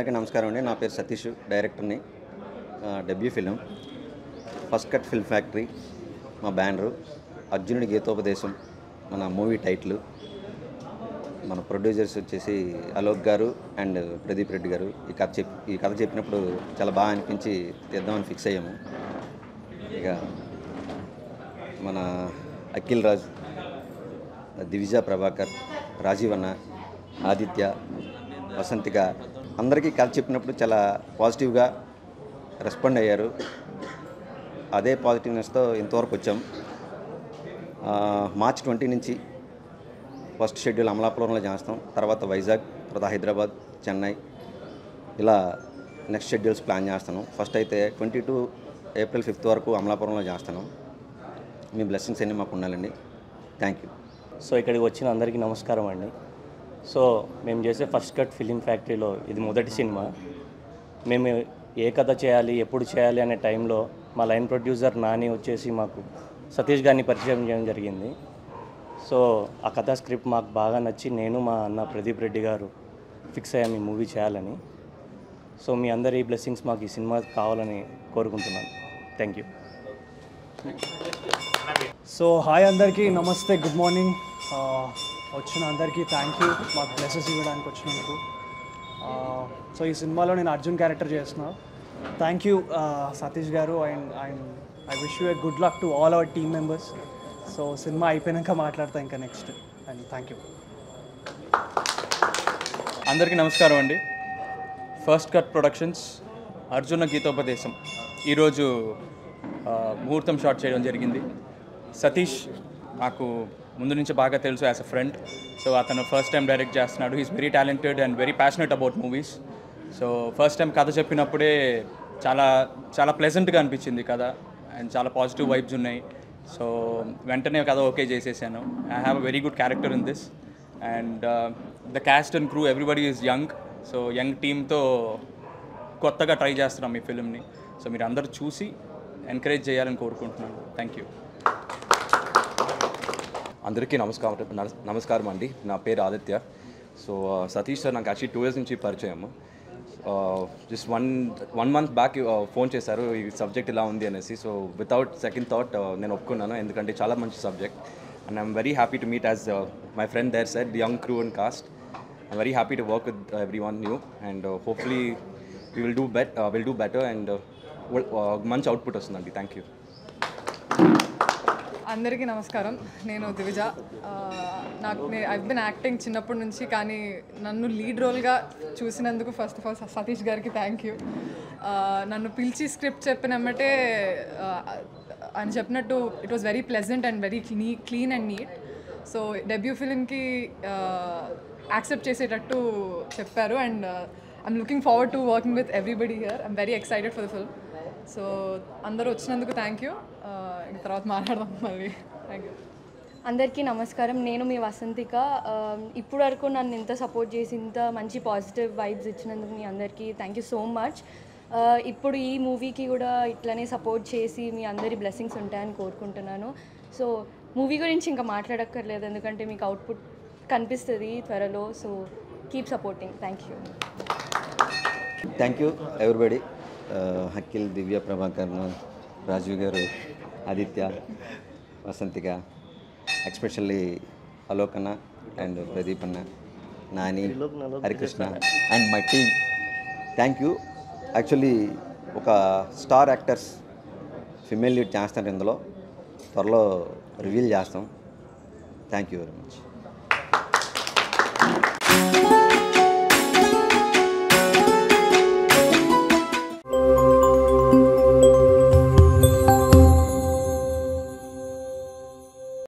అందరికీ నమస్కారం అండి. నా పేరు సతీష్, డైరెక్టర్ని. Debut film first cut film factory మా బ్యానరు. అర్జునుడి గీతోపదేశం మన మూవీ టైటిల్. మన ప్రొడ్యూసర్స్ వచ్చేసి అలోక్ గారు అండ్ ప్రదీప్ రెడ్డి గారు. ఈ కథ చెప్పినప్పుడు చాలా బాగా అనిపించి తీద్దామని ఫిక్స్ అయ్యాము. ఇక మన అఖిల్ రాజ్, దివిజ ప్రభాకర్, రాజీవ్ అన్న, ఆదిత్య, వసంతిక అందరికీ కథ చెప్పినప్పుడు చాలా పాజిటివ్గా రెస్పాండ్ అయ్యారు. అదే పాజిటివ్నెస్తో ఇంతవరకు వచ్చాం. మార్చ్ 20 నుంచి ఫస్ట్ షెడ్యూల్ అమలాపురంలో చేస్తాం. తర్వాత వైజాగ్, తర్వాత హైదరాబాద్, చెన్నై, ఇలా నెక్స్ట్ షెడ్యూల్స్ ప్లాన్ చేస్తాను. ఫస్ట్ అయితే 22 ఏప్రిల్ 5 వరకు అమలాపురంలో చేస్తాను. మీ బ్లెస్సింగ్స్ అన్నీ మాకు ఉండాలండి. Thank you. సో ఇక్కడికి వచ్చిన అందరికీ నమస్కారం అండి. సో మేము చేసే ఫస్ట్ కట్ ఫిలిం ఫ్యాక్టరీలో ఇది మొదటి సినిమా. మేము ఏ కథ చేయాలి, ఎప్పుడు చేయాలి అనే టైంలో మా లైన్ ప్రొడ్యూసర్ నాని వచ్చేసి మాకు సతీష్ గారిని పరిచయం చేయడం జరిగింది. సో ఆ కథ స్క్రిప్ట్ మాకు బాగా నచ్చి నేను మా అన్న ప్రదీప్ రెడ్డి గారు ఫిక్స్ అయ్యాము ఈ మూవీ చేయాలని. సో మీ అందరి బ్లెస్సింగ్స్ మాకు ఈ సినిమా కావాలని కోరుకుంటున్నాను. Thank you. సో హాయ్ అందరికీ, నమస్తే, గుడ్ మార్నింగ్. వచ్చిన అందరికీ థ్యాంక్ యూ మాకు బ్లెసెస్ ఇవ్వడానికి వచ్చినందుకు. సో ఈ సినిమాలో నేను అర్జున్ క్యారెక్టర్ చేస్తున్నా. థ్యాంక్ యూ సతీష్ గారు. And I wish you a good luck to all our team members. So cinema అయిపోయాక మాట్లాడతా ఇంకా నెక్స్ట్. And thank you. అందరికీ నమస్కారం అండి. ఫస్ట్ కట్ ప్రొడక్షన్స్ అర్జున గీతోపదేశం ఈరోజు ముహూర్తం షాట్ చేయడం జరిగింది. సతీష్ నాకు ముందు నుంచి బాగా తెలుసు యాజ్ అ ఫ్రెండ్. సో అతను ఫస్ట్ టైం డైరెక్ట్ చేస్తున్నాడు. He's very talented and very passionate about movies. So first time కథ చెప్పినప్పుడే చాలా చాలా ప్లెజెంట్గా అనిపించింది కథ అండ్ చాలా పాజిటివ్ వైబ్స్ ఉన్నాయి. సో వెంటనే కథ ఓకే చేసేసాను. I have a very good character in this and the cast and crew everybody is young. So young టీమ్తో కొత్తగా ట్రై చేస్తున్నాం ఈ ఫిల్మ్ని. సో మీరు అందరూ చూసి ఎంకరేజ్ చేయాలని కోరుకుంటున్నాను. Thank you. అందరికీ నమస్కారం అండి. నా పేరు ఆదిత్య. సో సతీష్ సార్ నాకు యాక్చువల్లీ 2 years నుంచి పరిచయం. Just one month back phone చేశారు ఈ సబ్జెక్ట్ ఇలా ఉంది అనేసి. సో వితౌట్ సెకండ్ థాట్ నేను ఒప్పుకున్నాను, ఎందుకంటే చాలా మంచి subject and I'm very happy to meet as my friend there said young crew and cast. I'm very happy to work with everyone new and hopefully will do better and మంచి output వస్తుందండి. Thank you. అందరికీ నమస్కారం. నేను Divija. I've been acting చిన్నప్పటి నుంచి, కానీ నన్ను lead రోల్గా చూసినందుకు ఫస్ట్ ఆఫ్ ఆల్ సతీష్ గారికి థ్యాంక్ యూ. నన్ను పిలిచి స్క్రిప్ట్ చెప్పినమ్మటే అని చెప్పినట్టు it was very pleasant and very clean and neat. So debut ఫిలింకి యాక్సెప్ట్ చేసేటట్టు చెప్పారు and I'm looking forward to working with everybody here. I'm very excited for the film. So అందరూ వచ్చినందుకు థ్యాంక్ యూ. తర్వాత మాట్లాడదాం మళ్ళీ. Thank you. అందరికీ నమస్కారం. నేను మీ వసంతిక. ఇప్పుడు వరకు నన్ను ఇంత సపోర్ట్ చేసి ఇంత మంచి పాజిటివ్ వైబ్స్ ఇచ్చినందుకు మీ అందరికీ థ్యాంక్ యూ సో మచ్. ఇప్పుడు ఈ మూవీకి కూడా ఇట్లనే సపోర్ట్ చేసి మీ అందరి బ్లెస్సింగ్స్ ఉంటాయని కోరుకుంటున్నాను. సో మూవీ గురించి ఇంకా మాట్లాడక్కర్లేదు, ఎందుకంటే మీకు అవుట్పుట్ కనిపిస్తుంది త్వరలో. So keep supporting. Thank you. Thank you everybody. Akhil, Divya, Prabhakar, Rajeev గారు, ఆదిత్య, వసంతిక, ఎక్స్పెషల్లీ అలోక్ అన్న అండ్ ప్రదీప్ అన్న, Nani, Harikrishna and my team. Thank you. Actually ఒక స్టార్ యాక్టర్స్ ఫిమేల్ లీడ్ చేస్తారు ఇందులో, త్వరలో రివీల్ చేస్తాం. Thank you very much.